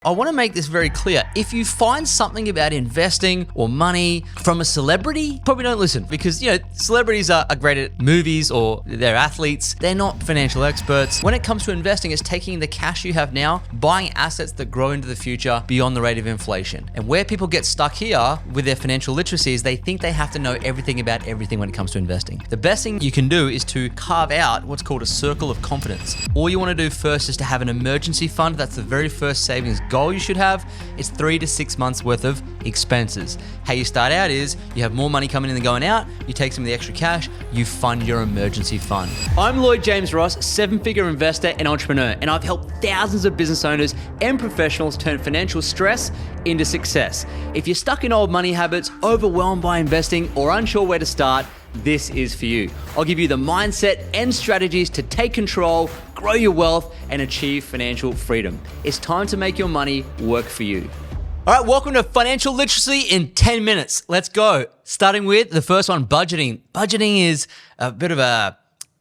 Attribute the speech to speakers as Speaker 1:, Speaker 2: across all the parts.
Speaker 1: I want to make this very clear. If you find something about investing or money from a celebrity, probably don't listen because, celebrities are great at movies or they're athletes. They're not financial experts. When it comes to investing, it's taking the cash you have now, buying assets that grow into the future beyond the rate of inflation. And where people get stuck here with their financial literacy is they think they have to know everything about everything when it comes to investing. The best thing you can do is to carve out what's called a circle of confidence. All you want to do first is to have an emergency fund. That's the very first savings goal you should have. It's 3 to 6 months worth of expenses. How you start out is you have more money coming in than going out, you take some of the extra cash, you fund your emergency fund. I'm Lloyd James Ross, 7-figure investor and entrepreneur, and I've helped thousands of business owners and professionals turn financial stress into success. If you're stuck in old money habits, overwhelmed by investing, or unsure where to start, this is for you. I'll give you the mindset and strategies to take control, grow your wealth, and achieve financial freedom. It's time to make your money work for you. All right, welcome to Financial Literacy in 10 minutes. Let's go. Starting with the first one, budgeting. Budgeting is a bit of a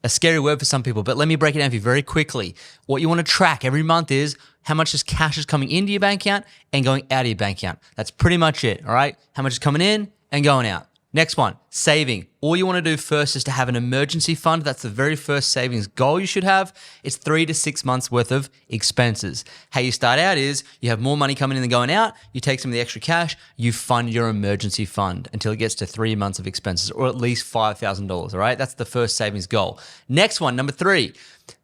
Speaker 1: scary word for some people, but let me break it down for you very quickly. What you want to track every month is how much cash is coming into your bank account and going out of your bank account. That's pretty much it, all right? How much is coming in and going out. Next one, saving. All you want to do first is to have an emergency fund. That's the very first savings goal you should have. It's 3 to 6 months worth of expenses. How you start out is you have more money coming in than going out, you take some of the extra cash, you fund your emergency fund until it gets to 3 months of expenses or at least $5,000, all right? That's the first savings goal. Next one, number 3,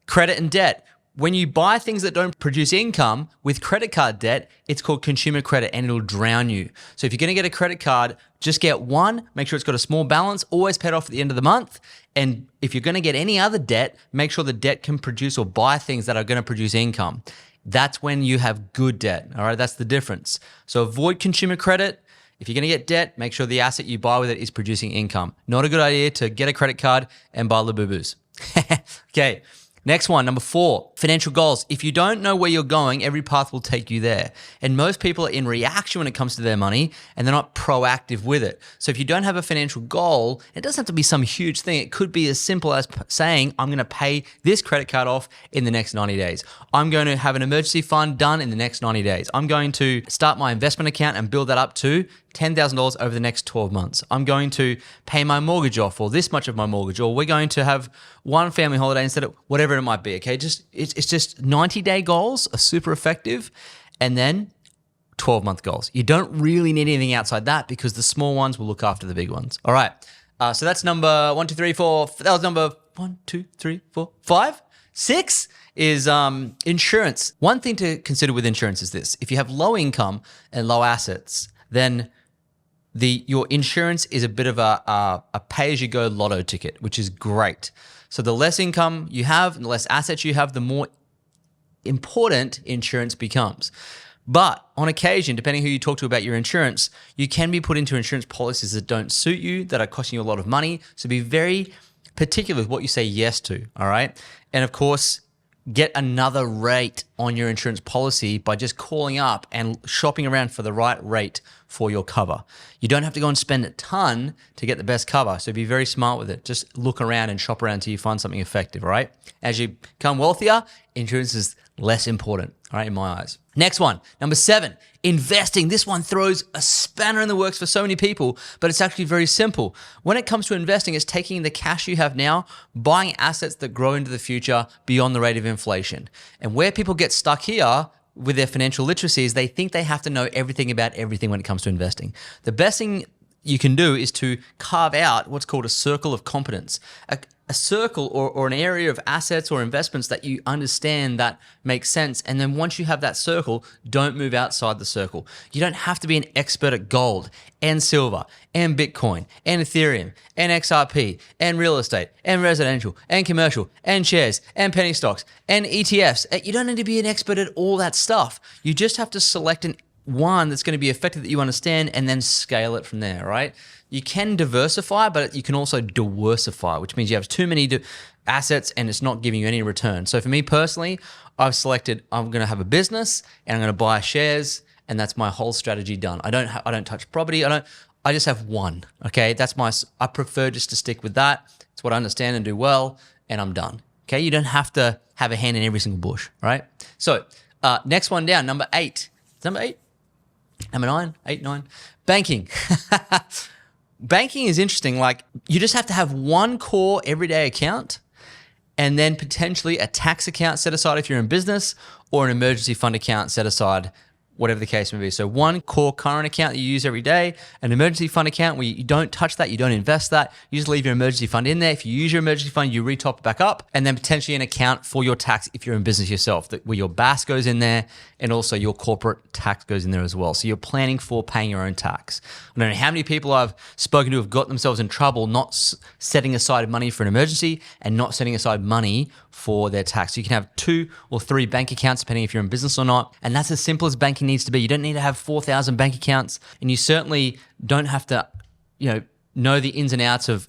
Speaker 1: credit and debt. When you buy things that don't produce income with credit card debt, it's called consumer credit and it'll drown you. So if you're going to get a credit card, just get one, make sure it's got a small balance, always pay it off at the end of the month. And if you're going to get any other debt, make sure the debt can produce or buy things that are going to produce income. That's when you have good debt. All right, that's the difference. So avoid consumer credit. If you're going to get debt, make sure the asset you buy with it is producing income. Not a good idea to get a credit card and buy Labubu's. Okay. Next one, number 4, financial goals. If you don't know where you're going, every path will take you there. And most people are in reaction when it comes to their money and they're not proactive with it. So if you don't have a financial goal, it doesn't have to be some huge thing. It could be as simple as saying, I'm going to pay this credit card off in the next 90 days. I'm going to have an emergency fund done in the next 90 days. I'm going to start my investment account and build that up to $10,000 over the next 12 months. I'm going to pay my mortgage off or this much of my mortgage, or we're going to have one family holiday instead of whatever it might be, okay? It's just 90-day goals are super effective, and then 12-month goals. You don't really need anything outside that because the small ones will look after the big ones. All right, so that's number 1, 2, 3, 4. That was number 1, 2, 3, 4, 5. 6 is insurance. One thing to consider with insurance is this. If you have low income and low assets, then your insurance is a bit of a pay-as-you-go lotto ticket, which is great. So the less income you have and the less assets you have, the more important insurance becomes. But on occasion, depending who you talk to about your insurance, you can be put into insurance policies that don't suit you, that are costing you a lot of money. So be very particular with what you say yes to, all right? And of course, get another rate on your insurance policy by just calling up and shopping around for the right rate for your cover. You don't have to go and spend a ton to get the best cover, so be very smart with it. Just look around and shop around until you find something effective, all right? As you become wealthier, insurance is less important, all right, in my eyes. Next one, number 7, investing. This one throws a spanner in the works for so many people, but it's actually very simple. When it comes to investing, it's taking the cash you have now, buying assets that grow into the future beyond the rate of inflation. And where people get stuck here with their financial literacy is they think they have to know everything about everything when it comes to investing. The best thing you can do is to carve out what's called a circle of competence. A circle or an area of assets or investments that you understand that makes sense. And then once you have that circle, don't move outside the circle. You don't have to be an expert at gold and silver and Bitcoin and Ethereum and XRP and real estate and residential and commercial and shares and penny stocks and ETFs. You don't need to be an expert at all that stuff. You just have to select one that's going to be effective that you understand and then scale it from there, right? You can diversify, but you can also diversify, which means you have too many assets and it's not giving you any return. So for me personally, I've selected I'm going to have a business and I'm going to buy shares, and that's my whole strategy done. I don't touch property. I just have one. Okay, I prefer just to stick with that. It's what I understand and do well, and I'm done. Okay, you don't have to have a hand in every single bush, right? So next one down, number 8. Number 8. Number 9, 8, 9. Banking. Banking is interesting. Like, you just have to have one core everyday account and then potentially a tax account set aside if you're in business, or an emergency fund account set aside, whatever the case may be. So one core current account that you use every day, an emergency fund account where you don't touch that, you don't invest that, you just leave your emergency fund in there. If you use your emergency fund, you retop it back up, and then potentially an account for your tax if you're in business yourself, where your BAS goes in there and also your corporate tax goes in there as well. So you're planning for paying your own tax. I don't know how many people I've spoken to have got themselves in trouble not setting aside money for an emergency and not setting aside money for their tax. So you can have 2 or 3 bank accounts depending if you're in business or not. And that's as simple as banking needs to be. You don't need to have 4,000 bank accounts, and you certainly don't have to, know the ins and outs of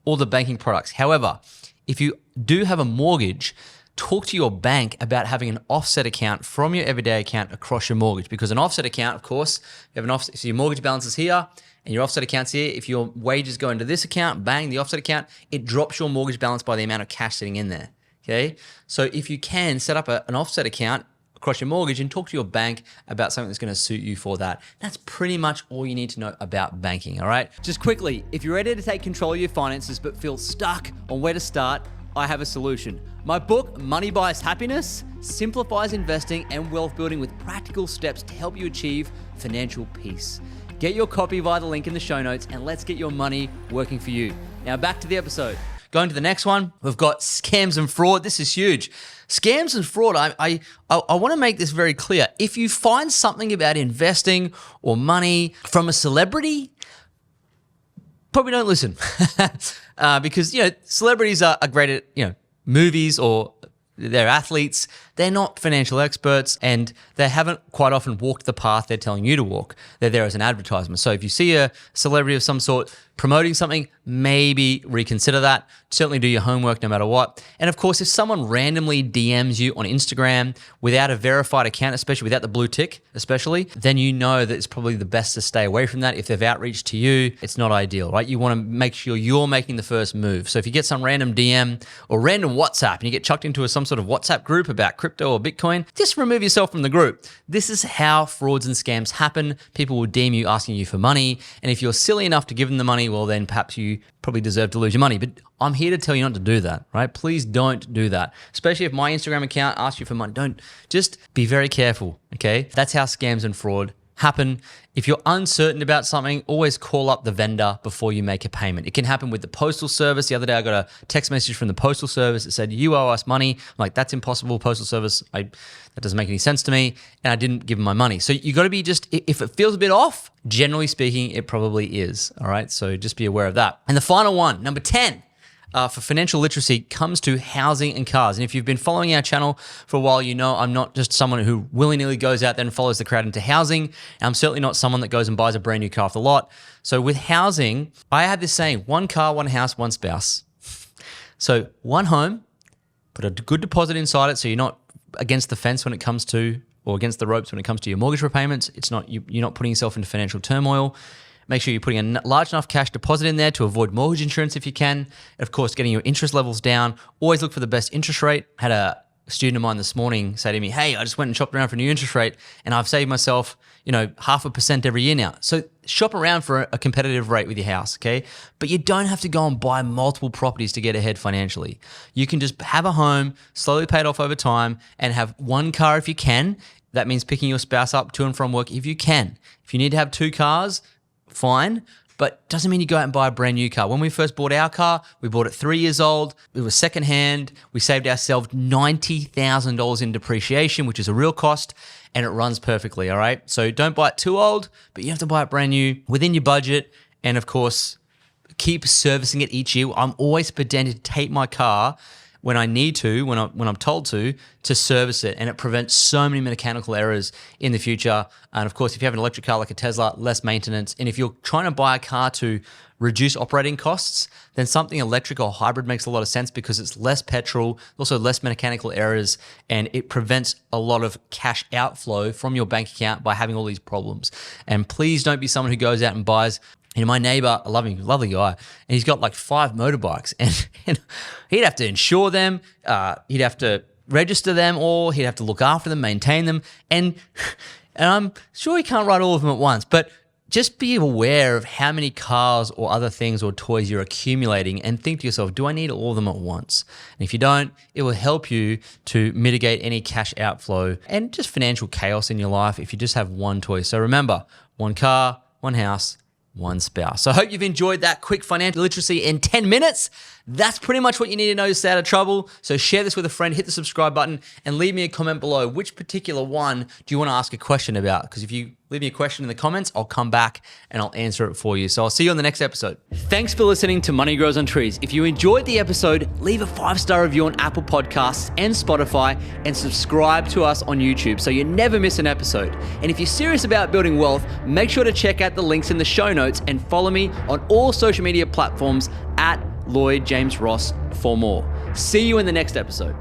Speaker 1: all the banking products. However, if you do have a mortgage, talk to your bank about having an offset account from your everyday account across your mortgage, because an offset account, of course, you have an offset. So your mortgage balance is here and your offset account's here. If your wages go into this account, bang, the offset account, it drops your mortgage balance by the amount of cash sitting in there. Okay, so if you can set up an offset account across your mortgage and talk to your bank about something that's going to suit you for that. That's pretty much all you need to know about banking, all right? Just quickly, if you're ready to take control of your finances but feel stuck on where to start, I have a solution. My book, Money Buys Happiness, simplifies investing and wealth building with practical steps to help you achieve financial peace. Get your copy via the link in the show notes, and let's get your money working for you. Now back to the episode. Going to the next one, we've got scams and fraud. This is huge. Scams and fraud, I want to make this very clear. If you find something about investing or money from a celebrity, probably don't listen. Because, celebrities are great at, movies, or they're athletes. They're not financial experts, and they haven't quite often walked the path they're telling you to walk. They're there as an advertisement. So if you see a celebrity of some sort promoting something, maybe reconsider that. Certainly do your homework no matter what. And of course, if someone randomly DMs you on Instagram without a verified account, especially without the blue tick, then you know that it's probably the best to stay away from that. If they've outreached to you, it's not ideal, right? You want to make sure you're making the first move. So if you get some random DM or random WhatsApp and you get chucked into some sort of WhatsApp group about crypto or Bitcoin, just remove yourself from the group. This is how frauds and scams happen. People will DM you asking you for money, and if you're silly enough to give them the money, well, then perhaps you probably deserve to lose your money. But I'm here to tell you not to do that, right? Please don't do that. Especially if my Instagram account asks you for money. Just be very careful, okay? That's how scams and fraud happen. If you're uncertain about something, always call up the vendor before you make a payment. It can happen with the postal service. The other day I got a text message from the postal service that said, "You owe us money." I'm like, that's impossible, postal service. That doesn't make any sense to me. And I didn't give them my money. So you got to be if it feels a bit off, generally speaking, it probably is. All right. So just be aware of that. And the final one, number 10. For financial literacy comes to housing and cars. And if you've been following our channel for a while, you know I'm not just someone who willy-nilly goes out there and follows the crowd into housing. I'm certainly not someone that goes and buys a brand new car off the lot. So with housing, I have this saying, 1 car, 1 house, 1 spouse. So 1 home, put a good deposit inside it so you're not against the fence when it comes to, or against the ropes when it comes to your mortgage repayments. It's not you're not putting yourself into financial turmoil. Make sure you're putting a large enough cash deposit in there to avoid mortgage insurance if you can. And of course, getting your interest levels down. Always look for the best interest rate. Had a student of mine this morning say to me, "Hey, I just went and shopped around for a new interest rate and I've saved myself, 0.5% every year now." So shop around for a competitive rate with your house, okay? But you don't have to go and buy multiple properties to get ahead financially. You can just have a home, slowly pay it off over time, and have 1 car if you can. That means picking your spouse up to and from work if you can. If you need to have 2 cars, fine, but doesn't mean you go out and buy a brand new car. When we first bought our car, we bought it 3 years old. It was secondhand. We saved ourselves $90,000 in depreciation, which is a real cost, and it runs perfectly, all right? So don't buy it too old, but you have to buy it brand new within your budget, and of course, keep servicing it each year. I'm always pretending to take my car when I need to, when I'm told to service it, and it prevents so many mechanical errors in the future. And of course, if you have an electric car like a Tesla, less maintenance. And if you're trying to buy a car to reduce operating costs, then something electric or hybrid makes a lot of sense because it's less petrol, also less mechanical errors, and it prevents a lot of cash outflow from your bank account by having all these problems. And please don't be someone who goes out and buys. My neighbor, I love him, lovely guy, and he's got like 5 motorbikes, and he'd have to insure them, he'd have to register them all, he'd have to look after them, maintain them, and And I'm sure you can't write all of them at once, but just be aware of how many cars or other things or toys you're accumulating and think to yourself, do I need all of them at once? And if you don't, it will help you to mitigate any cash outflow and just financial chaos in your life if you just have one toy. So remember, one car, one house, one spouse. So I hope you've enjoyed that quick financial literacy in 10 minutes. That's pretty much what you need to know to stay out of trouble. So share this with a friend, hit the subscribe button, and leave me a comment below. Which particular one do you want to ask a question about? Because if you leave me a question in the comments, I'll come back and I'll answer it for you. So I'll see you on the next episode. Thanks for listening to Money Grows on Trees. If you enjoyed the episode, leave a 5-star review on Apple Podcasts and Spotify, and subscribe to us on YouTube so you never miss an episode. And if you're serious about building wealth, make sure to check out the links in the show notes and follow me on all social media platforms at Lloyd James Ross for more. See you in the next episode.